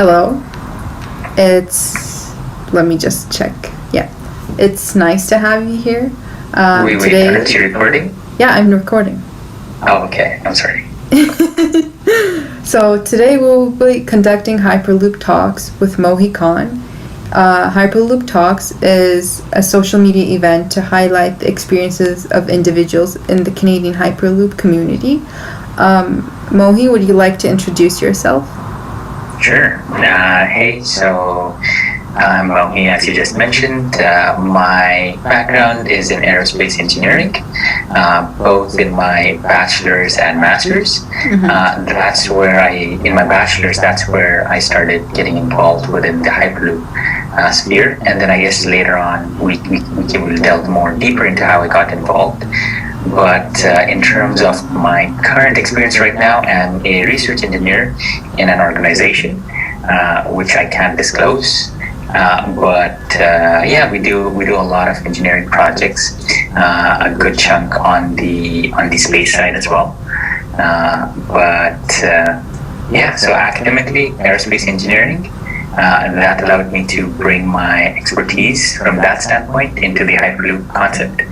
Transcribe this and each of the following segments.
Hello. Let me just check. Yeah. It's nice to have you here. Wait, aren't you recording? Yeah, I'm recording. Oh, okay. I'm sorry. So today we'll be conducting Hyperloop Talks with Mohi Khan. Hyperloop Talks is a social media event to highlight the experiences of individuals in the Canadian Hyperloop community. Mohi, would you like to introduce yourself? Sure. Hey, so I'm Mohi, as you just mentioned. My background is in aerospace engineering, both in my bachelor's and master's. In my bachelor's, that's where I started getting involved within the Hyperloop sphere. And then I guess later on, we will delve more deeper into how I got involved. But in terms of my current experience right now, I'm a research engineer in an organization, which I can't disclose. We do a lot of engineering projects, a good chunk on the space side as well. So academically, aerospace engineering, that allowed me to bring my expertise from that standpoint into the Hyperloop concept.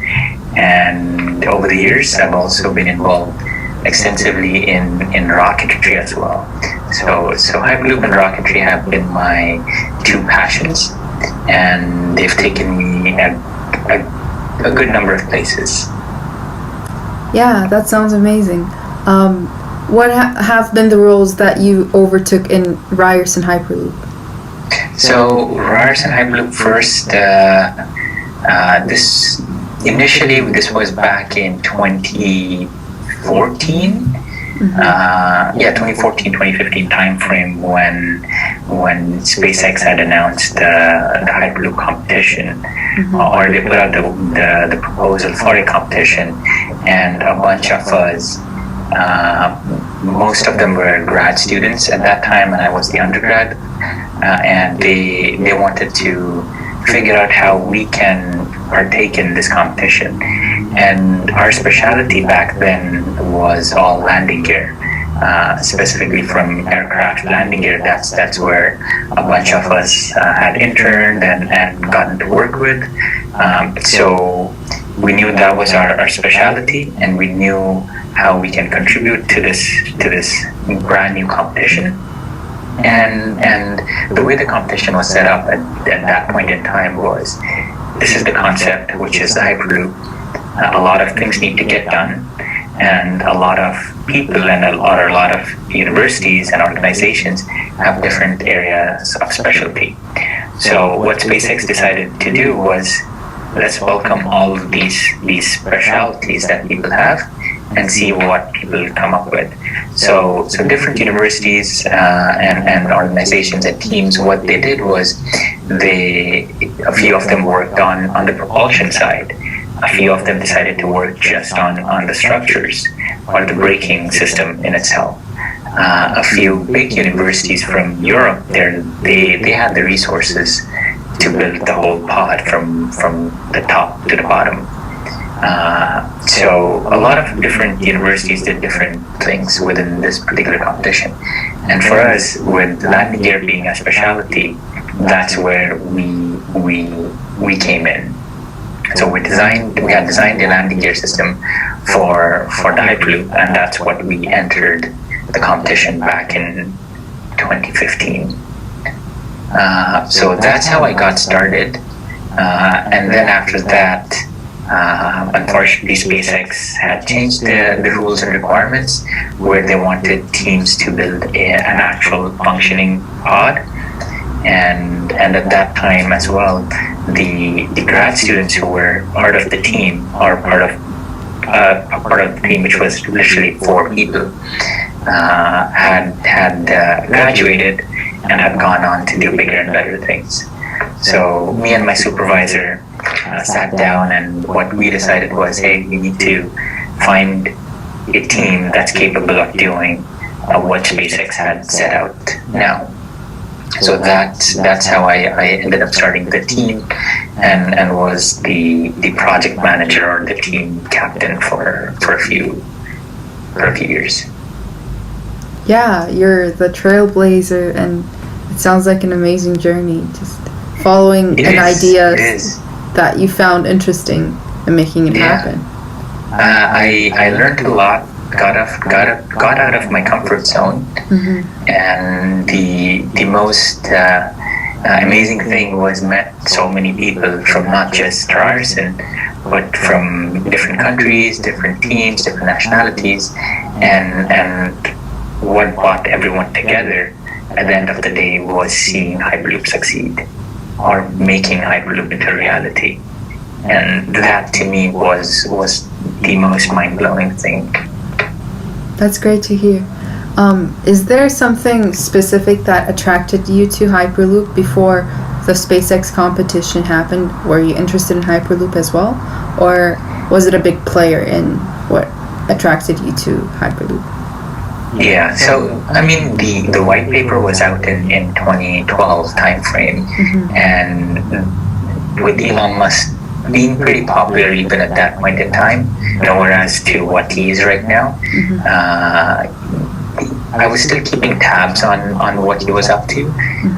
And over the years, I've also been involved extensively in rocketry as well. So Hyperloop and rocketry have been my two passions, and they've taken me a good number of places. Yeah, that sounds amazing. What have been the roles that you overtook in Ryerson Hyperloop? So Ryerson Hyperloop first, this was back in 2014. 2014-2015 timeframe when SpaceX had announced the Hyperloop competition, or they put out the proposal for a competition, and a bunch of us, most of them were grad students at that time, and I was the undergrad, and they wanted to figure out how we can partake in this competition. And our specialty back then was all landing gear, specifically from aircraft landing gear. That's where a bunch of us had interned and gotten to work with. So we knew that was our specialty, and we knew how we can contribute to this brand new competition. And the way the competition was set up at that point in time was, this is the concept, which is the Hyperloop. A lot of things need to get done, and a lot of people and a lot of universities and organizations have different areas of specialty. So what SpaceX decided to do was, let's welcome all of these specialties that people have and see what people come up with. So different universities and organizations and teams, what they did was, a few of them worked on the propulsion side. A few of them decided to work just on the structures or the braking system in itself. A few big universities from Europe, they had the resources to build the whole pod from the top to the bottom. So a lot of different universities did different things within this particular competition. And for us, with landing gear being a specialty, that's where we came in. So we had designed the landing gear system for the Hyperloop, and that's what we entered the competition back in 2015. So that's how I got started. And then after that, unfortunately, SpaceX had changed the rules and requirements, where they wanted teams to build an actual functioning pod. And at that time as well, the grad students who were part of the team, or part of the team, which was literally 4 people, had graduated and had gone on to do bigger and better things. So me and my supervisor sat down, and what we decided was, hey, we need to find a team that's capable of doing what SpaceX had set out now. So that's how I ended up starting the team, and was the project manager or the team captain for a few years. Yeah, you're the trailblazer, and sounds like an amazing journey, just following an idea that you found interesting and making it happen. I learned a lot, got out of my comfort zone, and the most amazing thing was met so many people from not just Ryerson, but from different countries, different teams, different nationalities, and what brought everyone together at the end of the day was seeing Hyperloop succeed, or making Hyperloop into reality. And that to me was the most mind-blowing thing. That's great to hear. Is there something specific that attracted you to Hyperloop before the SpaceX competition happened? Were you interested in Hyperloop as well? Or was it a big player in what attracted you to Hyperloop? Yeah, so I mean the white paper was out in 2012 timeframe, and with Elon Musk being pretty popular even at that point in time, nowhere as to what he is right now. I was still keeping tabs on what he was up to,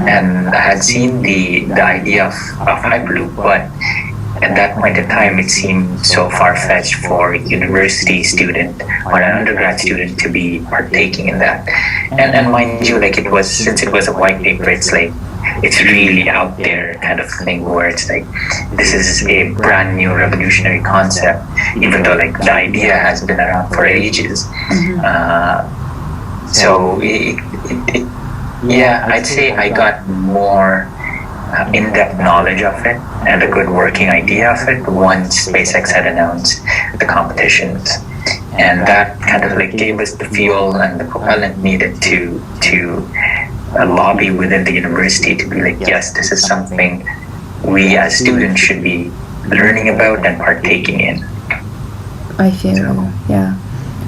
and I had seen the idea of Hyperloop, but at that point in time it seemed so far-fetched for a university student or an undergrad student to be partaking in that. And mind you, like since it was a white paper, it's like it's really out there kind of thing where it's like this is a brand new revolutionary concept, even though like the idea has been around for ages. So I'd say I got more in-depth knowledge of it and a good working idea of it once SpaceX had announced the competitions, and that kind of like gave us the fuel and the propellant needed to lobby within the university to be like, yes, this is something we as students should be learning about and partaking in. I feel you. Yeah.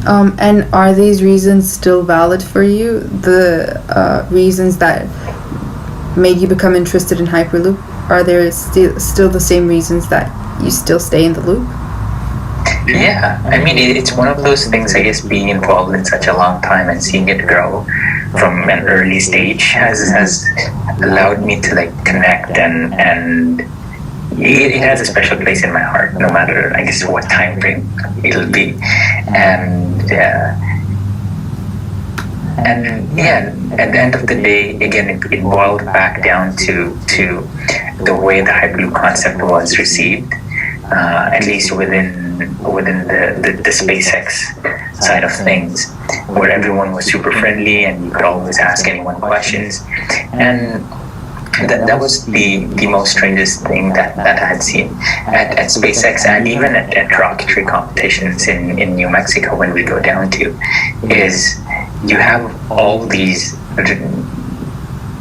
And are these reasons still valid for you? The reasons that made you become interested in Hyperloop? Are there still the same reasons that you still stay in the loop? Yeah, I mean it's one of those things, I guess, being involved in such a long time and seeing it grow from an early stage has allowed me to like connect, and it has a special place in my heart, no matter I guess what time frame it'll be. And at the end of the day, again, it boiled back down to the way the Hyperloop concept was received, at least within the SpaceX side of things, where everyone was super friendly and you could always ask anyone questions. And that was the most strangest thing that I had seen at SpaceX, and even at rocketry competitions in New Mexico when we go down to, is you have all these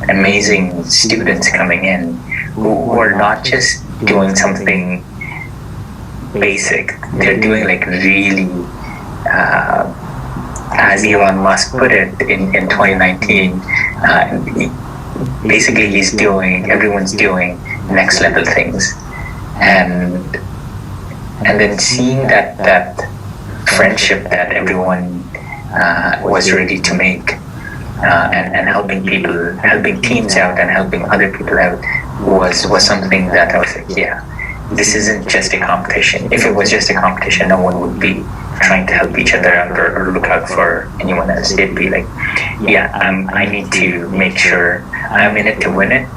amazing students coming in who are not just doing something basic, they're doing like really, as Elon Musk put it in 2019, basically everyone's doing next level things, and then seeing that friendship that everyone was ready to make, and helping teams out and helping other people out was something that I was like, yeah, this isn't just a competition. If it was just a competition, no one would be trying to help each other out or look out for anyone else. They'd be like, yeah, I need to make sure I'm in it to win it,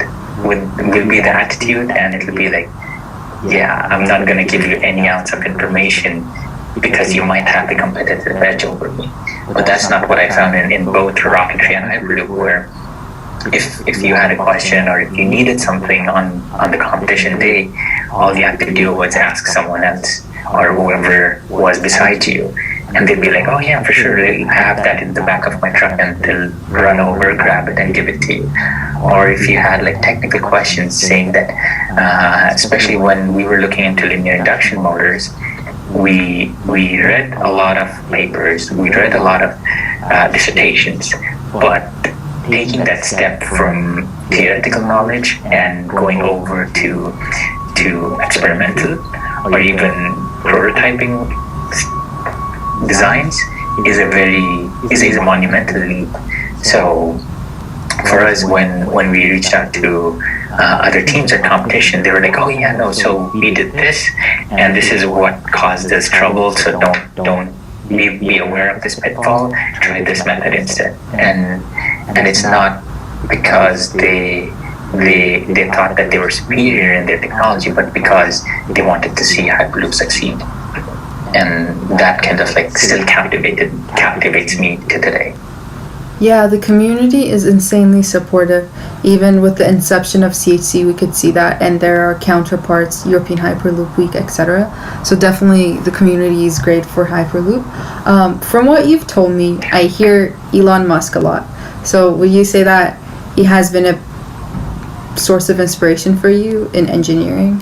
will be the attitude, and it'll be like, yeah, I'm not going to give you any ounce of information because you might have a competitive edge over me. But that's not what I found in both rocketry and Hyperloop, where if you had a question or if you needed something on the competition day, all you had to do was ask someone else or whoever was beside you, and they'd be like, oh yeah, for sure, I have that in the back of my truck, and they'll run over, grab it, and give it to you. Or if you had like technical questions, saying that, especially when we were looking into linear induction motors, we read a lot of papers, we read a lot of dissertations, but taking that step from theoretical knowledge and going over to experimental or even prototyping designs is a monumental leap. So for us, when we reached out to other teams or competition, they were like, "Oh yeah, no, so we did this, and this is what caused us trouble. So don't be aware of this pitfall. Try this method instead." And it's not because they thought that they were superior in their technology, but because they wanted to see Hyperloop succeed, and that kind of like still captivates me to today. Yeah, the community is insanely supportive. Even with the inception of CHC, we could see that, and there are counterparts, European Hyperloop Week, etc. So definitely the community is great for Hyperloop. From what you've told me, I hear Elon Musk a lot. So would you say that he has been a source of inspiration for you in engineering?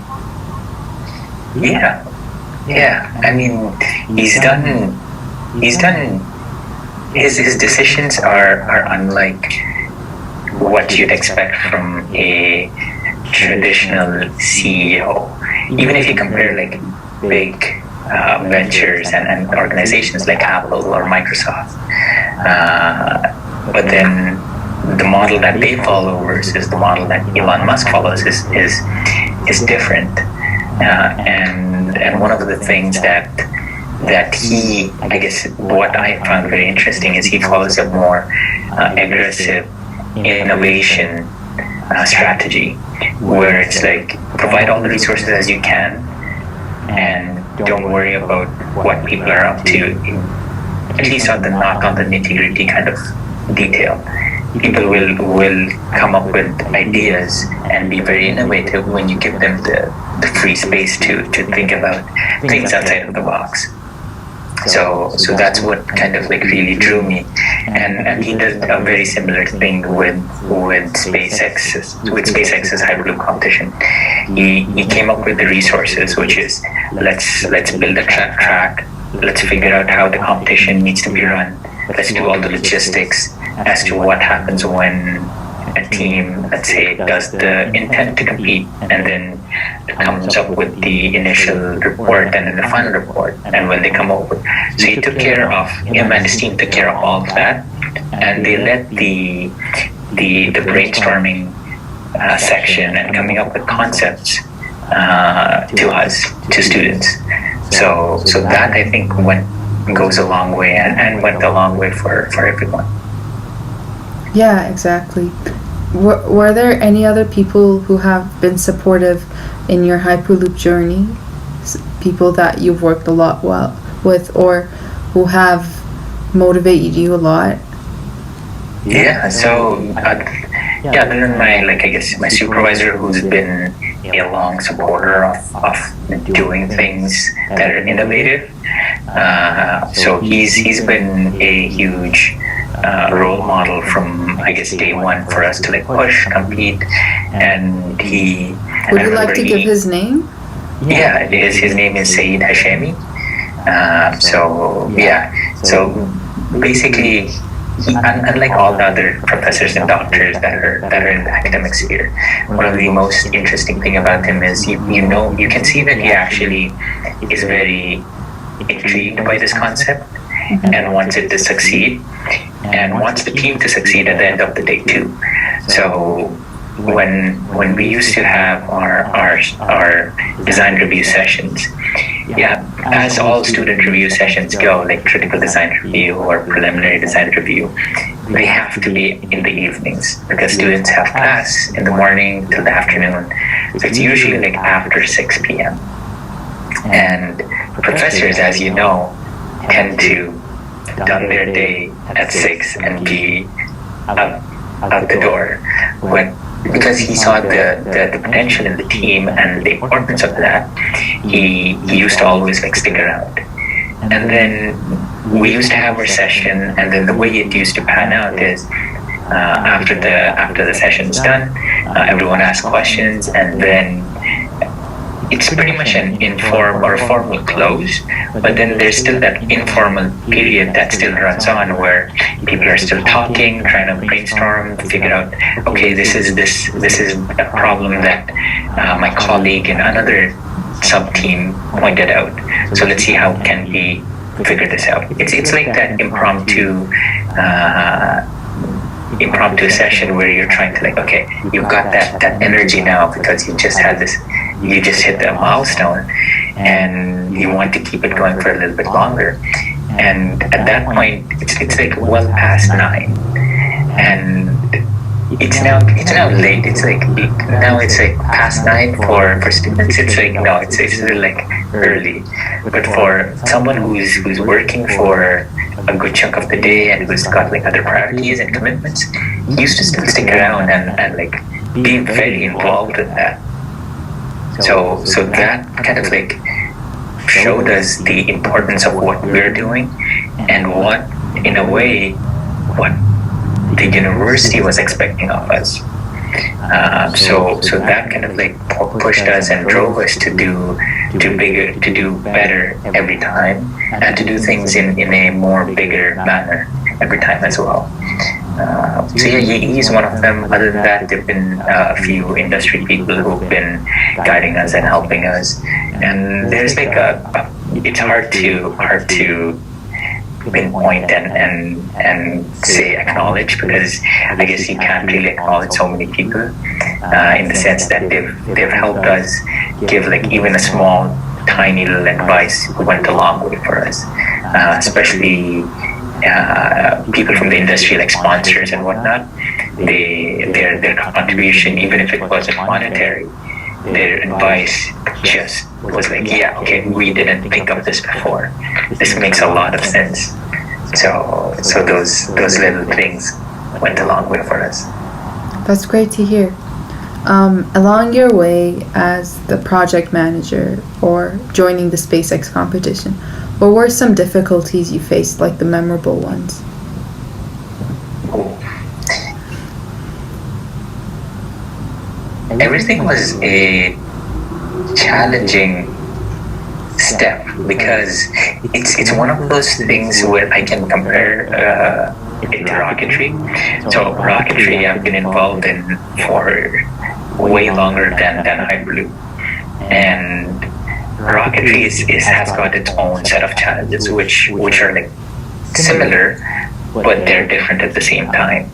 Yeah. I mean, he's done. His decisions are unlike what you'd expect from a traditional CEO. Even if you compare like big ventures and organizations like Apple or Microsoft, but then the model that they follow versus the model that Elon Musk follows is different. And one of the things that he, I guess, what I found very interesting is he follows a more aggressive innovation strategy, where it's like provide all the resources as you can, and don't worry about what people are up to, at least on the nitty-gritty kind of detail. People will come up with ideas and be very innovative when you give them the free space to think about things outside of the box. So that's what kind of like really drew me, and he did a very similar thing with SpaceX's Hyperloop competition. He came up with the resources, which is let's build a track, let's figure out how the competition needs to be run, let's do all the logistics as to what happens when a team, let's say, does the intent to compete and then comes up with the initial report and then the final report, and when they come up with, so he took care of, him and his team took care of all of that, and they led the brainstorming section and coming up with concepts to us, to students. So that, I think, goes a long way and went a long way for everyone. Yeah, exactly. Were there any other people who have been supportive in your Hyperloop journey? People that you've worked a lot with, or who have motivated you a lot? Yeah, so other than my supervisor, who's been a long supporter of doing things that are innovative. So he's been a huge role model from, I guess, day one for us to like push, compete, and he. Would you like to give his name? Yeah, it is. His name is Saeed Hashemi. So basically, unlike all the other professors and doctors that are in the academic sphere, one of the most interesting thing about him is you can see that he actually is very intrigued by this concept and wants it to succeed, and wants the team to succeed at the end of the day too. So when we used to have our design review sessions, as all student review sessions go, like critical design review or preliminary design review, they have to be in the evenings because students have class in the morning till the afternoon. So it's usually like after 6 p.m. And professors, as you know, tend to done their day at 6 and be out the door. But because he saw the potential in the team and the importance of that, he used to always like stick around. And then we used to have our session, and then the way it used to pan out is after the session's done, everyone asks questions, and then it's pretty much an informal or formal close, but then there's still that informal period that still runs on where people are still talking, trying to brainstorm, figure out, okay, this is a problem that my colleague in another sub-team pointed out. So let's see how can we figure this out. It's like that impromptu impromptu session where you're trying to like, okay, you've got that energy now because you just hit a milestone, and you want to keep it going for a little bit longer. And at that point, it's like well past 9, and it's now late. It's like past 9 for students. It's like no, it's still like early. But for someone who's working for a good chunk of the day and who's got like other priorities and commitments, he used to still stick around and like be very involved in that. So that kind of like showed us the importance of what we're doing and what, in a way, what the university was expecting of us. So that kind of like pushed us and drove us to do better every time, and to do things in a more bigger manner every time as well. So yeah, he's one of them. Other than that, there've been a few industry people who've been guiding us and helping us. And there's like it's hard to pinpoint and say acknowledge, because I guess you can't really acknowledge so many people in the sense that they've helped us give like even a small tiny little advice went a long way for us, especially people from the industry like sponsors and whatnot. Their contribution, even if it wasn't monetary, their advice just was like, yeah, okay, we didn't think of this before. This makes a lot of sense. So those little things went a long way for us. That's great to hear. Along your way as the project manager or joining the SpaceX competition, what were some difficulties you faced, like the memorable ones? Everything was a challenging step, because it's one of those things where I can compare it to rocketry. So rocketry I've been involved in for way longer than Hyperloop, and rocketry has got its own set of challenges which are like similar, but they're different at the same time.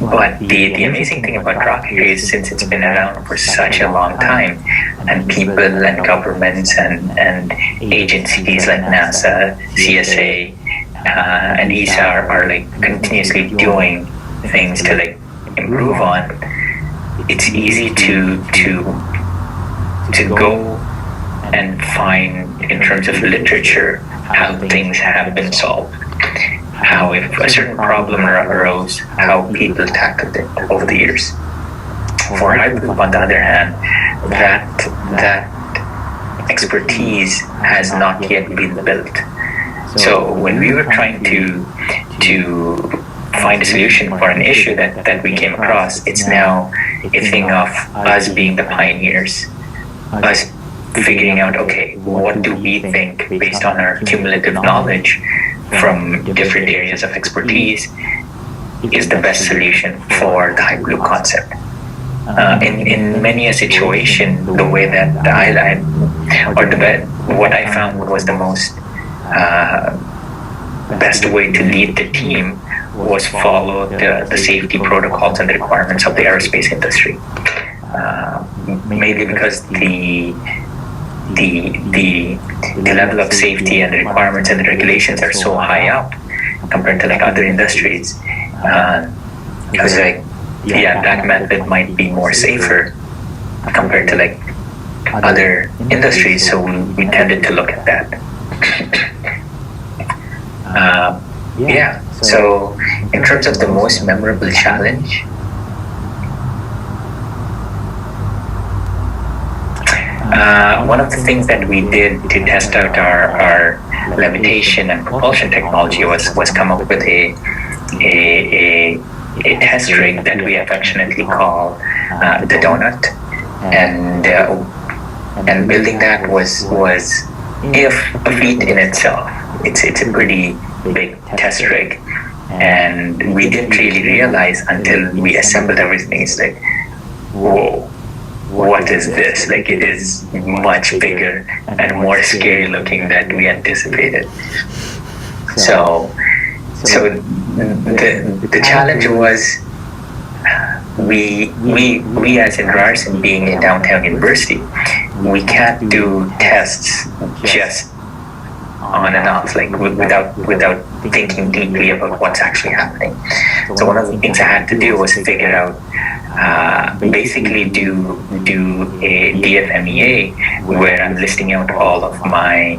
But the amazing thing about rocketry is, since it's been around for such a long time, and people and governments and agencies like NASA, CSA, and ESA are like continuously doing things to like improve on, it's easy to go and find, in terms of literature, how things have been solved. How, if a certain problem arose, how people tackled it over the years. For Hyperloop, on the other hand, that expertise has not yet been built. So when we were trying to find a solution for an issue that we came across, it's now a thing of us being the pioneers, us figuring out, okay, what do we think based on our cumulative knowledge from different areas of expertise is the best solution for the Hyperloop concept. In many a situation, the way that what I found was the most best way to lead the team was follow the safety protocols and the requirements of the aerospace industry. Mainly because the level of safety and the requirements and the regulations are so high up compared to like other industries. I was like, yeah, that method might be more safer compared to like other industries, so we tended to look at that. So in terms of the most memorable challenge, one of the things that we did to test out our levitation and propulsion technology was come up with a test rig that we affectionately call the donut, and building that was a feat in itself. It's a pretty big test rig, and we didn't really realize until we assembled everything. It's like, whoa, what is this? Like, it is much bigger and more scary looking than we anticipated. So the challenge was we as in Ryerson being a downtown university, we can't do tests just on and off, like without thinking deeply about what's actually happening. So one of the things I had to do was figure out, basically do a DFMEA where I'm listing out all of my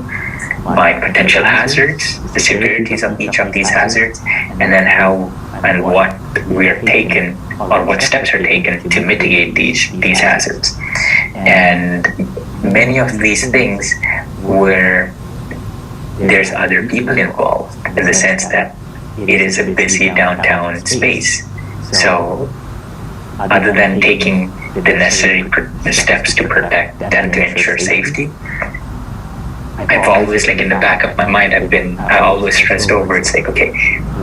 potential hazards, the severities of each of these hazards, and then how and what we're taken or what steps are taken to mitigate these hazards. And many of these things were there's other people involved, in the sense that it is a busy downtown space. So other than taking the necessary steps to protect and to ensure safety, I've always, like in the back of my mind, I always stressed over, it's like, okay,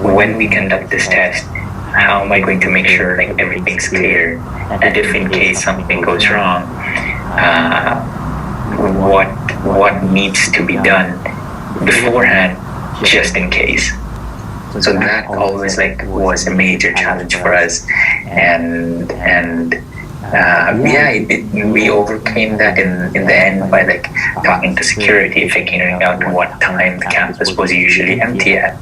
when we conduct this test, how am I going to make sure like everything's clear? And if in case something goes wrong, what needs to be done beforehand, just in case. So that always like was a major challenge for us, and we overcame that in the end by like talking to security, figuring out what time the campus was usually empty at,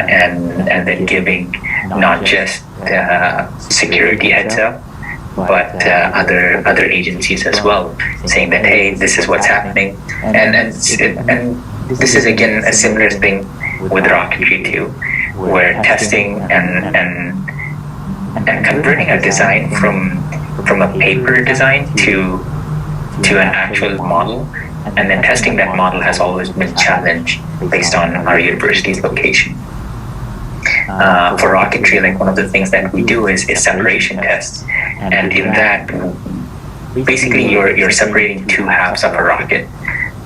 and then giving not just security heads up, but other agencies as well, saying that hey, this is what's happening, and this is again a similar thing with rocketry too, where testing and converting a design from a paper design to an actual model, and then testing that model has always been a challenge based on our university's location. For rocketry, like one of the things that we do is separation tests, and in that, basically you're separating two halves of a rocket,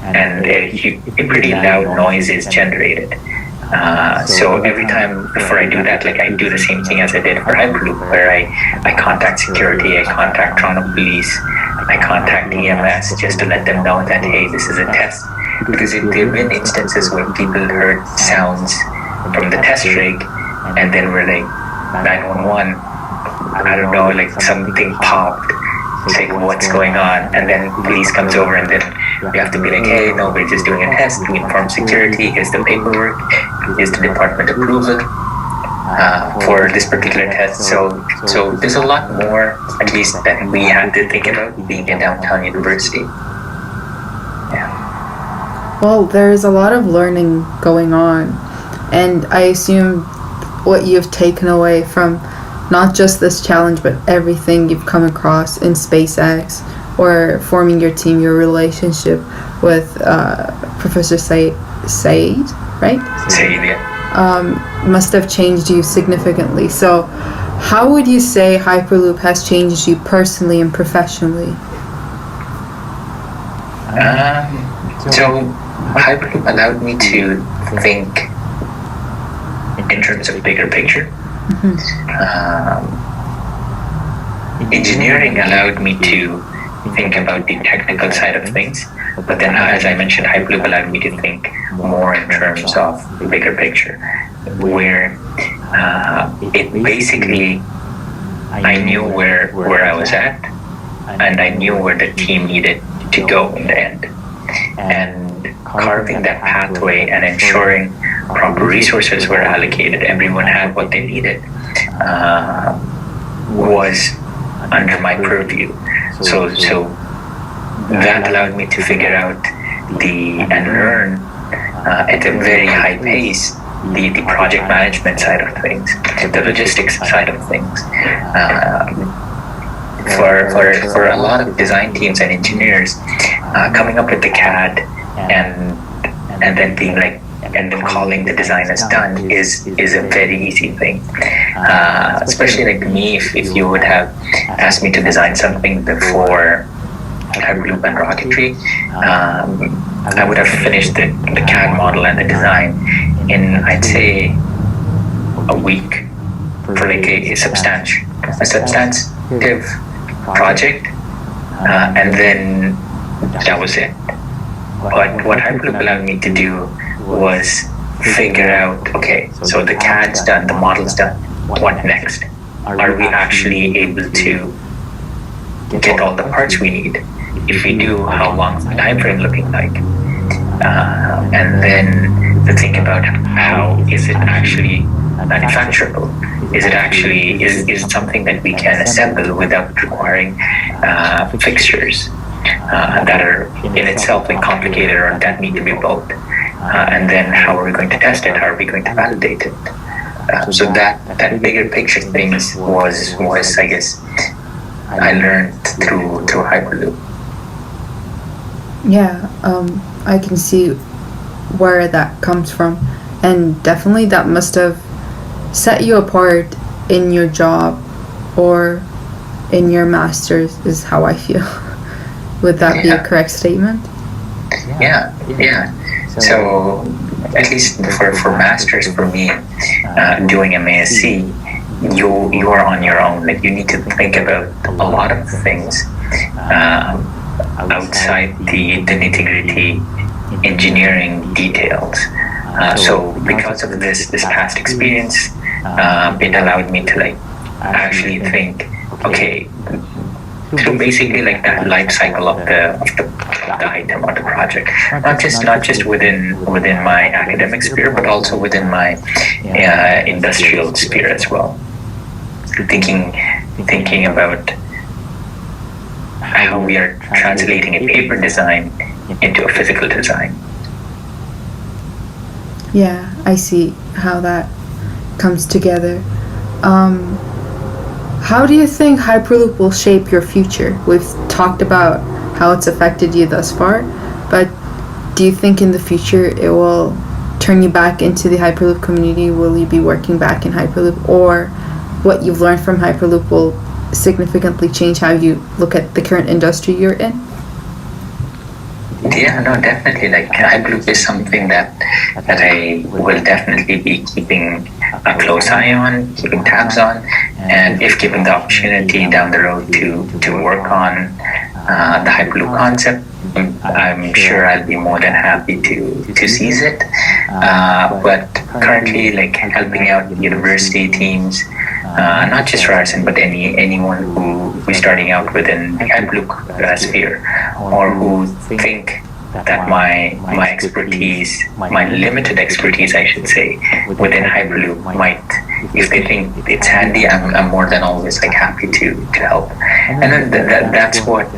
and a pretty loud noise is generated. So every time before I do that, like I do the same thing as I did for Hyperloop, where I contact security, I contact Toronto Police, I contact EMS just to let them know that hey, this is a test. Because there have been instances where people heard sounds from the test rig, and then we're like 911, I don't know, like something popped. It's like, what's going on? And then police comes over, and then we have to be like, hey, no, we're just doing a test. We inform security. Here's the paperwork. Here's the department approval for this particular test. So there's a lot more, at least, that we had to think about being a downtown university. Yeah. Well, there's a lot of learning going on, and I assume what you've taken away from not just this challenge, but everything you've come across in SpaceX or forming your team, your relationship with Professor Said, right? Said, yeah. Must have changed you significantly. So how would you say Hyperloop has changed you personally and professionally? So Hyperloop allowed me to think in terms of bigger picture. Engineering allowed me to think about the technical side of things, but then as I mentioned, Hyperloop allowed me to think more in terms of the bigger picture, where it basically, I knew where I was at, and I knew where the team needed to go in the end, and carving that pathway and ensuring proper resources were allocated, everyone had what they needed, was under my purview. So that allowed me to figure out and learn at a very high pace the project management side of things, the logistics side of things. For a lot of design teams and engineers, coming up with the CAD and then being like, and then calling the design as done is a very easy thing. Especially like me, if you would have asked me to design something before Hyperloop and rocketry, I would have finished the CAD model and the design in, I'd say, a week for like a substantive project, and then that was it. But what Hyperloop allowed me to do was figure out, okay, so the CAD's done, the model's done, what next? Are we actually able to get all the parts we need? If we do, how long is the time frame looking like? And then to think about how is it actually manufacturable? Is it actually is it something that we can assemble without requiring fixtures that are in itself like complicated or that need to be built? And then how are we going to test it? How are we going to validate it? So that bigger picture things was I guess I learned through Hyperloop. Yeah, I can see where that comes from, and definitely that must have set you apart in your job or in your master's, is how I feel. Would that be a correct statement? Yeah. So at least for masters, for me, doing a MASC, you are on your own. Like you need to think about a lot of things outside the nitty-gritty engineering details. So because of this past experience, it allowed me to like actually think, okay, through basically like that life cycle of the item or the project, not just within my academic sphere, but also within my industrial sphere as well. Thinking about how we are translating a paper design into a physical design. Yeah, I see how that comes together. How do you think Hyperloop will shape your future? We've talked about how it's affected you thus far, but do you think in the future it will turn you back into the Hyperloop community? Will you be working back in Hyperloop, or what you've learned from Hyperloop will significantly change how you look at the current industry you're in? Yeah, no, definitely. Like Hyperloop is something that I will definitely be keeping a close eye on, keeping tabs on, and if given the opportunity down the road to work on the Hyperloop concept, I'm sure I'll be more than happy to seize it. But currently, like helping out university teams, not just Ryerson, but anyone who's starting out within the Hyperloop sphere, or who think that my expertise, my limited expertise, I should say, within Hyperloop might, if they think it's handy, I'm more than always like happy to help. And then that's what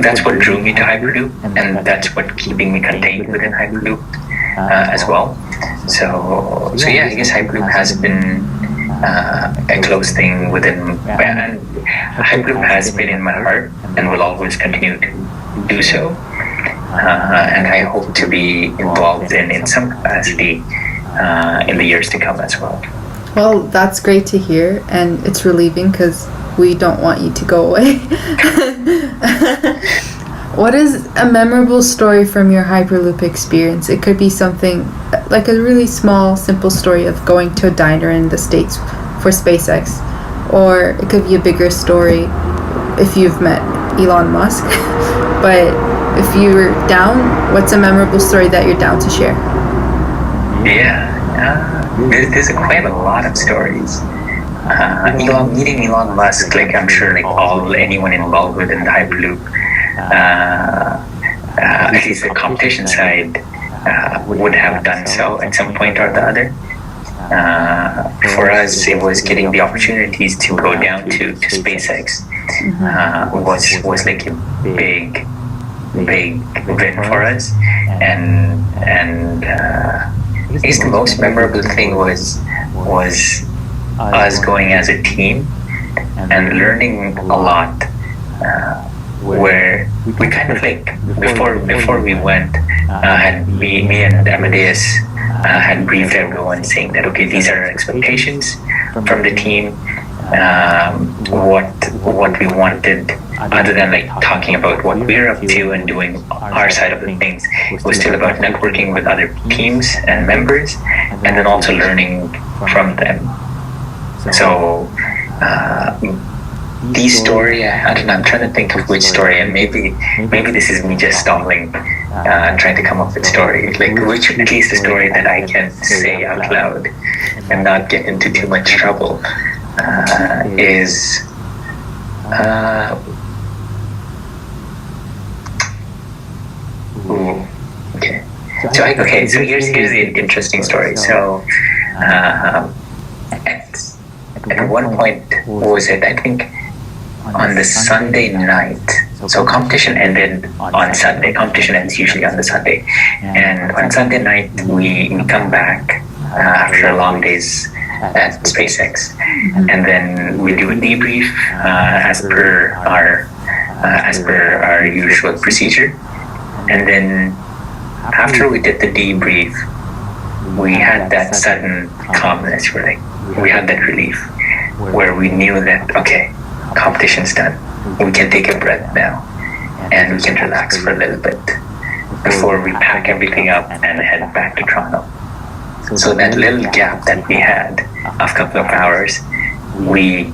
that's what drew me to Hyperloop, and that's what keeping me contained within Hyperloop as well. So yeah, I guess Hyperloop has been a close thing within, and Hyperloop has been in my heart and will always continue to do so. And I hope to be involved in some capacity in the years to come as well. Well, that's great to hear, and it's relieving because we don't want you to go away. What is a memorable story from your Hyperloop experience? It could be something like a really small, simple story of going to a diner in the States for SpaceX, or it could be a bigger story if you've met Elon Musk. But if you're down, what's a memorable story that you're down to share? Yeah, there's quite a lot of stories. Meeting Elon Musk, like I'm sure like anyone involved within the Hyperloop, at least the competition side, would have done so at some point or the other. For us, it was getting the opportunities to go down to SpaceX. Was like a big win for us, and I guess the most memorable thing was us going as a team and learning a lot. Where we kind of like before we went, me and Amadeus had briefed everyone saying that okay, these are our expectations from the team. What we wanted, other than like talking about what we're up to and doing our side of the things, was still about networking with other teams and members, and then also learning from them. So the story, I don't know, I'm trying to think of which story, and maybe this is me just stalling, trying to come up with story, like which at least a story that I can say out loud and not get into too much trouble is okay. So here's the interesting story. So at one point, what was it? I think on the Sunday night. So competition ended on Sunday. Competition ends usually on the Sunday, and on Sunday night we come back after a long days at SpaceX, and then we do a debrief as per our usual procedure, and then after we did the debrief, we had that sudden calmness. We had that relief where we knew that okay, competition's done. We can take a breath now, and we can relax for a little bit before we pack everything up and head back to Toronto. So that little gap that we had of a couple of hours, we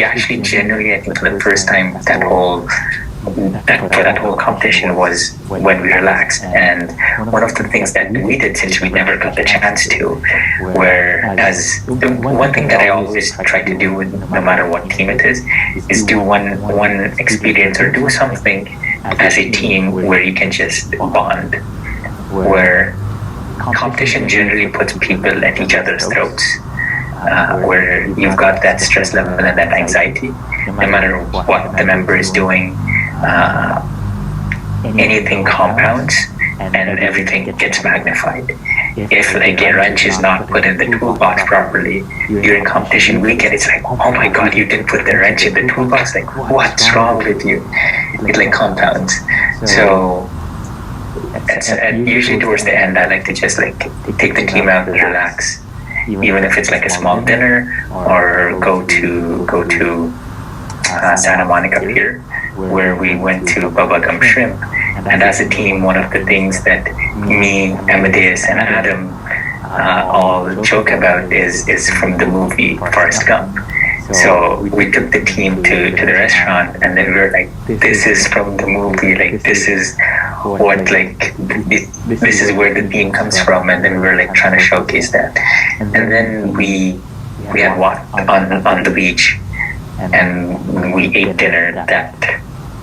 actually genuinely, I think for the first time that whole competition was when we relaxed. And one of the things that we did, since we never got the chance to, whereas one thing that I always try to do with no matter what team it is do one experience or do something as a team where you can just bond, where competition generally puts people at each other's throats, where you've got that stress level and that anxiety, no matter what the member is doing, anything compounds and everything gets magnified. If like a wrench is not put in the toolbox properly during competition weekend, it's like, oh my god, you didn't put the wrench in the toolbox, like what's wrong with you? It like compounds. So usually towards the end I like to just like take the team out and relax, even if it's like a small dinner or go to Santa Monica Pier, where we went to Bubba Gum Shrimp. And as a team, one of the things that me, Amadeus, and Adam all joke about is from the movie Forrest Gump. So we took the team to the restaurant, and then we were like, this is from the movie, like this is what like this is where the theme comes from, and then we were like trying to showcase that. And then we had walked on the beach, and we ate dinner that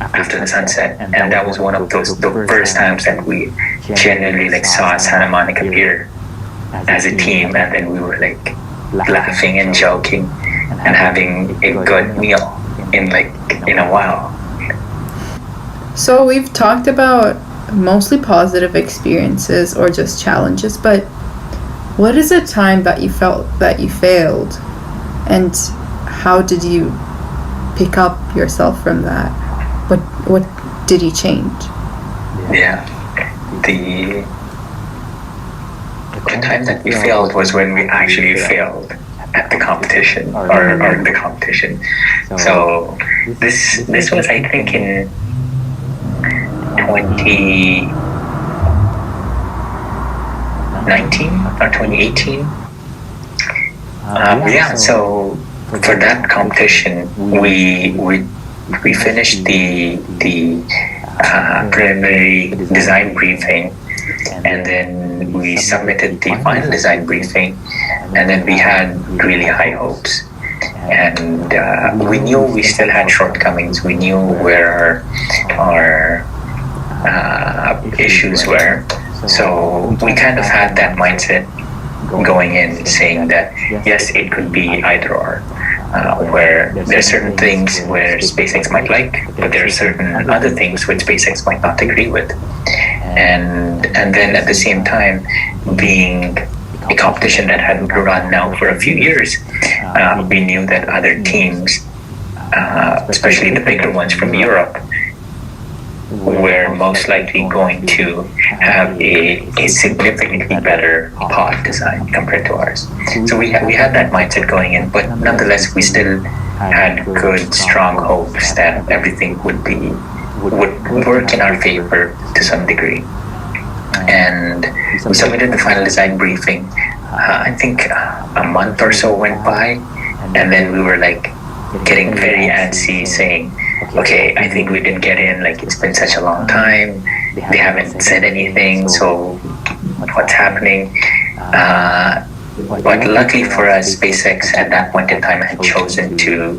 after the sunset, and that was one of the first times that we genuinely like saw Santa Monica Pier as a team, and then we were like laughing and joking and having a good meal in a while. So we've talked about mostly positive experiences or just challenges, but what is a time that you felt that you failed, and how did you pick up yourself from that? What did you change? Yeah, the time that we failed was when we actually failed at the competition or the competition. So this was, I think, in 2019 or 2018. Yeah. So for that competition, we finished the preliminary design briefing, and then we submitted the final design briefing, and then we had really high hopes, and we knew we still had shortcomings. We knew where our issues were, so we kind of had that mindset going in, saying that yes, it could be either or. Where there are certain things where SpaceX might like, but there are certain other things which SpaceX might not agree with. And then at the same time, being a competition that had run now for a few years, we knew that other teams, especially the bigger ones from Europe, were most likely going to have a significantly better pod design compared to ours. So we had that mindset going in, but nonetheless we still had good, strong hopes that everything would work in our favor to some degree. And we submitted the final design briefing. I think a month or so went by, and then we were like getting very antsy, saying, okay, I think we didn't get in, like it's been such a long time, they haven't said anything, so what's happening? But luckily for us, SpaceX at that point in time had chosen to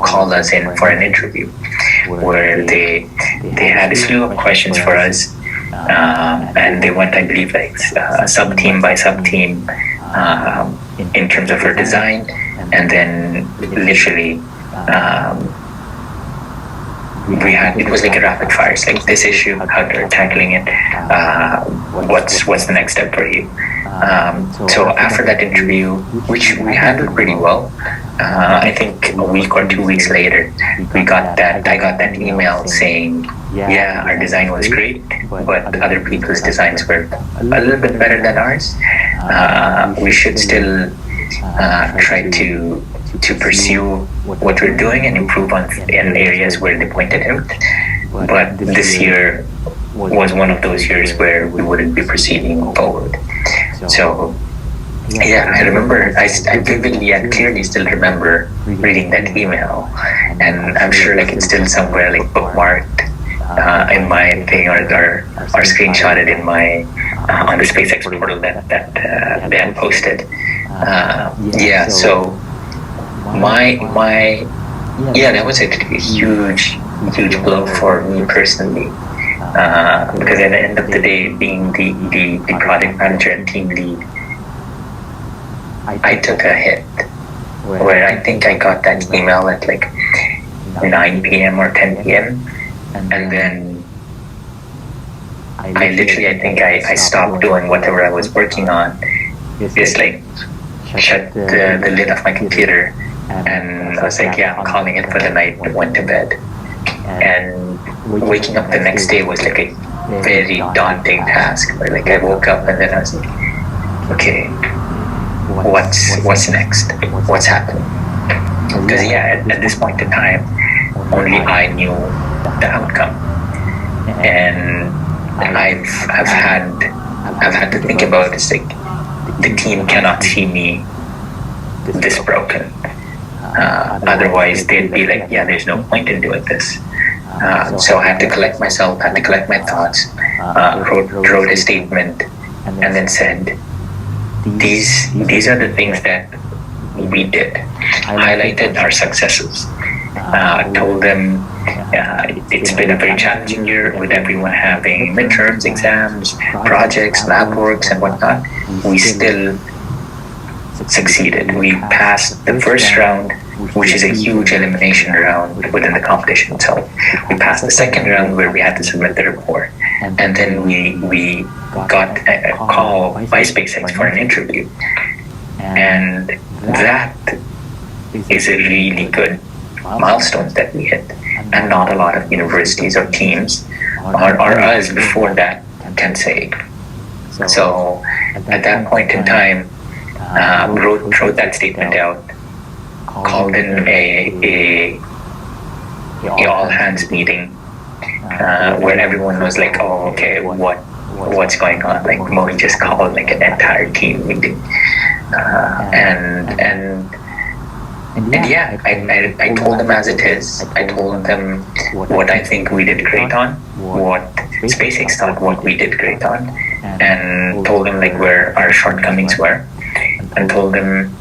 call us in for an interview, where they had a slew of questions for us, and they went, I believe, like sub team by sub team in terms of our design, and then literally it was like a rapid fire. It's like this issue, how they're tackling it, what's the next step for you. So after that interview, which we handled pretty well, I think a week or 2 weeks later, I got that email saying, yeah, our design was great, but other people's designs were a little bit better than ours. We should still try to pursue what we're doing and improve on in areas where they pointed out. But this year was one of those years where we wouldn't be proceeding forward. So yeah, I remember, I vividly and clearly still remember reading that email, and I'm sure like it's still somewhere like bookmarked in my thing, or screenshotted in my on the SpaceX portal that they had posted. Yeah, so my that was a huge blow for me personally, because at the end of the day, being the product manager and team lead, I took a hit where I think I got that email at like 9 p.m. or 10 p.m. and then I think I stopped doing whatever I was working on, just like shut the lid of my computer, and I was like, yeah, I'm calling it for the night, and went to bed. And waking up the next day was like a very daunting task, where like I woke up and then I was like, okay, what's next? What's happening? Because yeah, at this point in time, only I knew the outcome, and I've had to think about it. Like the team cannot see me this broken. Otherwise, they'd be like, yeah, there's no point in doing this. So I had to collect myself, had to collect my thoughts, wrote a statement, and then said, these are the things that we did. Highlighted our successes. Told them it's been a very challenging year with everyone having midterms, exams, projects, lab works, and whatnot. We still succeeded. We passed the first round, which is a huge elimination round within the competition itself. We passed the second round where we had to submit the report, and then we got a call by SpaceX for an interview, and that is a really good milestone that we hit, and not a lot of universities or teams or us before that can say. So at that point in time, wrote that statement out, called in a all hands meeting, where everyone was like, oh, okay, what's going on? Like Mohi just called like an entire team meeting, and yeah, I told them as it is. I told them what I think we did great on, what SpaceX thought what we did great on, and told them like where our shortcomings were, and told them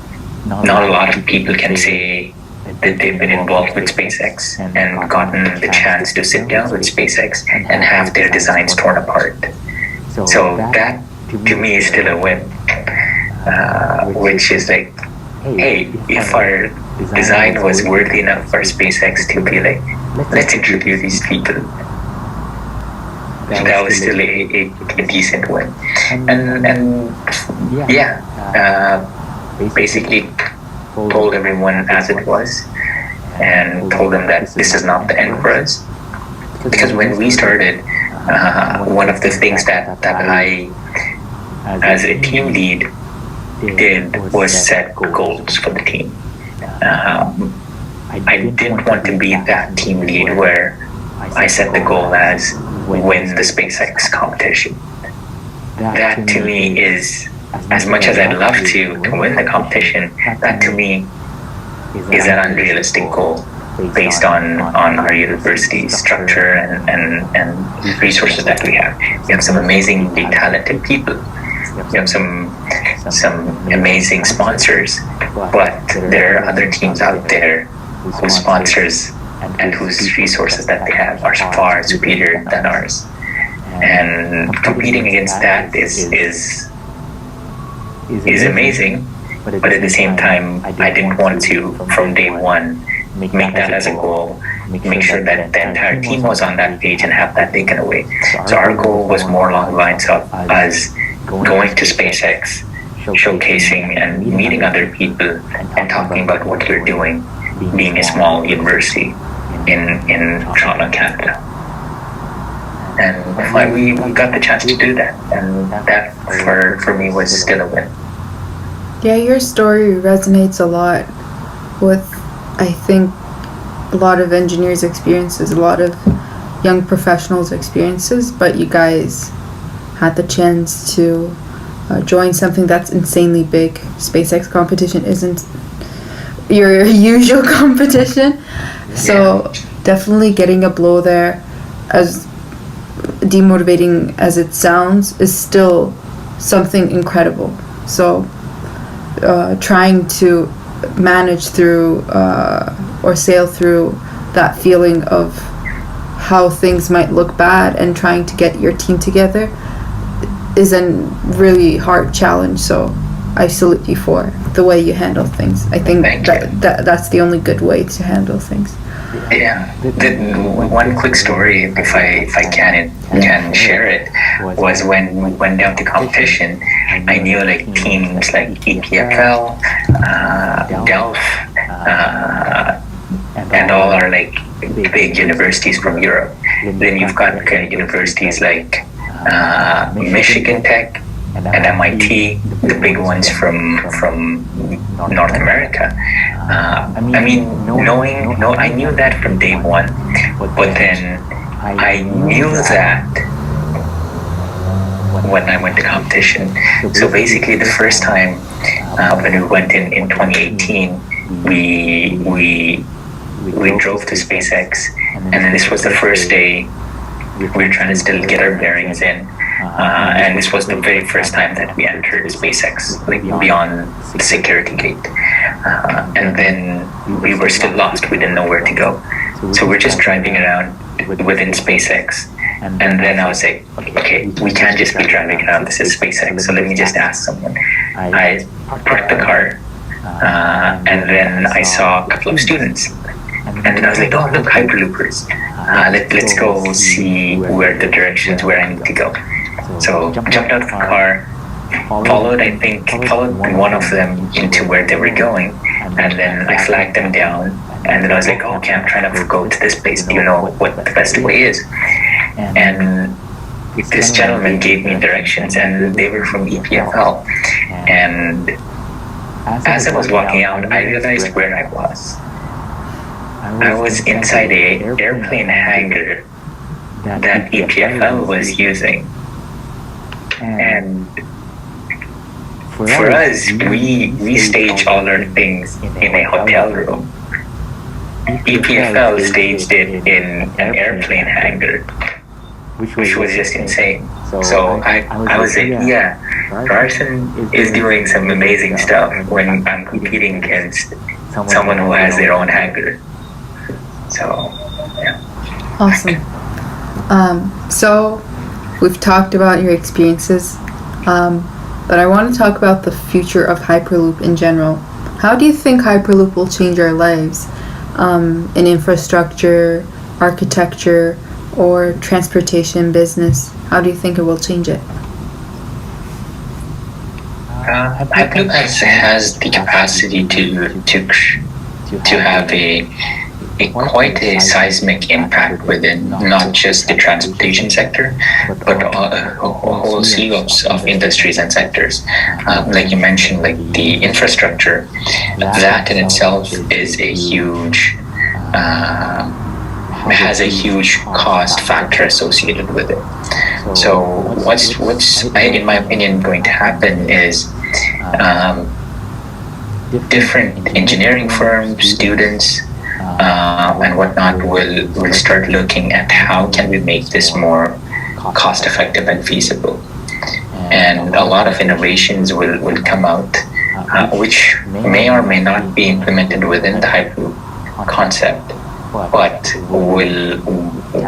not a lot of people can say that they've been involved with SpaceX and gotten the chance to sit down with SpaceX and have their designs torn apart. So that to me is still a win, which is like, hey, if our design was worthy enough for SpaceX to be like, let's interview these people, that was still a decent win. And basically told everyone as it was, and told them that this is not the end for us. Because when we started, one of the things that I, as a team lead, did was set goals for the team. I didn't want to be that team lead where I set the goal as win the SpaceX competition. That to me is, as much as I'd love to win the competition, that to me is an unrealistic goal based on our university structure and resources that we have. We have some amazingly talented people. We have some amazing sponsors, but there are other teams out there whose sponsors and whose resources that they have are far superior than ours. And competing against that is amazing, but at the same time, I didn't want to, from day one, make that as a goal, make sure that the entire team was on that page and have that taken away. So our goal was more along the lines of us going to SpaceX, showcasing and meeting other people and talking about what we're doing, being a small university in Toronto, Canada. And we got the chance to do that, and that for me was still a win. Yeah, your story resonates a lot with, I think, a lot of engineers' experiences, a lot of young professionals' experiences, but you guys had the chance to join something that's insanely big. SpaceX competition isn't your usual competition, so definitely getting a blow there, as demotivating as it sounds, is still something incredible. So trying to manage through or sail through that feeling of how things might look bad and trying to get your team together is a really hard challenge. So I salute you for the way you handle things. I think that's the only good way to handle things. Yeah, one quick story, if I can share it, was when we went down to competition. I knew like teams like EPFL, Delft, and all are like big universities from Europe. Then you've got kind of universities like Michigan Tech and MIT, the big ones from North America. I knew that from day one, but then I knew that when I went to competition. So basically, the first time when we went in 2018, we drove to SpaceX, and then this was the first day we were trying to still get our bearings in. And this was the very first time that we entered SpaceX, like beyond the security gate. And then we were still lost. We didn't know where to go. So we're just driving around within SpaceX. And then I was like, okay, we can't just be driving around. This is SpaceX. So let me just ask someone. I parked the car, and then I saw a couple of students. And then I was like, oh, look, Hyperloopers. Let's go see where the directions where I need to go. So I jumped out of the car, followed one of them into where they were going, and then I flagged them down, and then I was like, oh, okay, I'm trying to go to this place. Do you know what the best way is? And this gentleman gave me directions, and they were from EPFL. And as I was walking out, I realized where I was. I was inside an airplane hangar that EPFL was using. And for us, we stage all our things in a hotel room. EPFL staged it in an airplane hangar, which was just insane. So I was like, yeah, Ryerson is doing some amazing stuff when I'm competing against someone who has their own hangar. So, yeah. Awesome. So we've talked about your experiences, but I want to talk about the future of Hyperloop in general. How do you think Hyperloop will change our lives in infrastructure, architecture, or transportation business? How do you think it will change it? Hyperloop has the capacity to have quite a seismic impact within not just the transportation sector, but a whole slew of industries and sectors. Like you mentioned, like the infrastructure, that in itself is a huge, has a huge cost factor associated with it. So what's in my opinion going to happen is different engineering firms, students, and whatnot will start looking at how can we make this more cost effective and feasible. And a lot of innovations will come out, which may or may not be implemented within the Hyperloop concept, but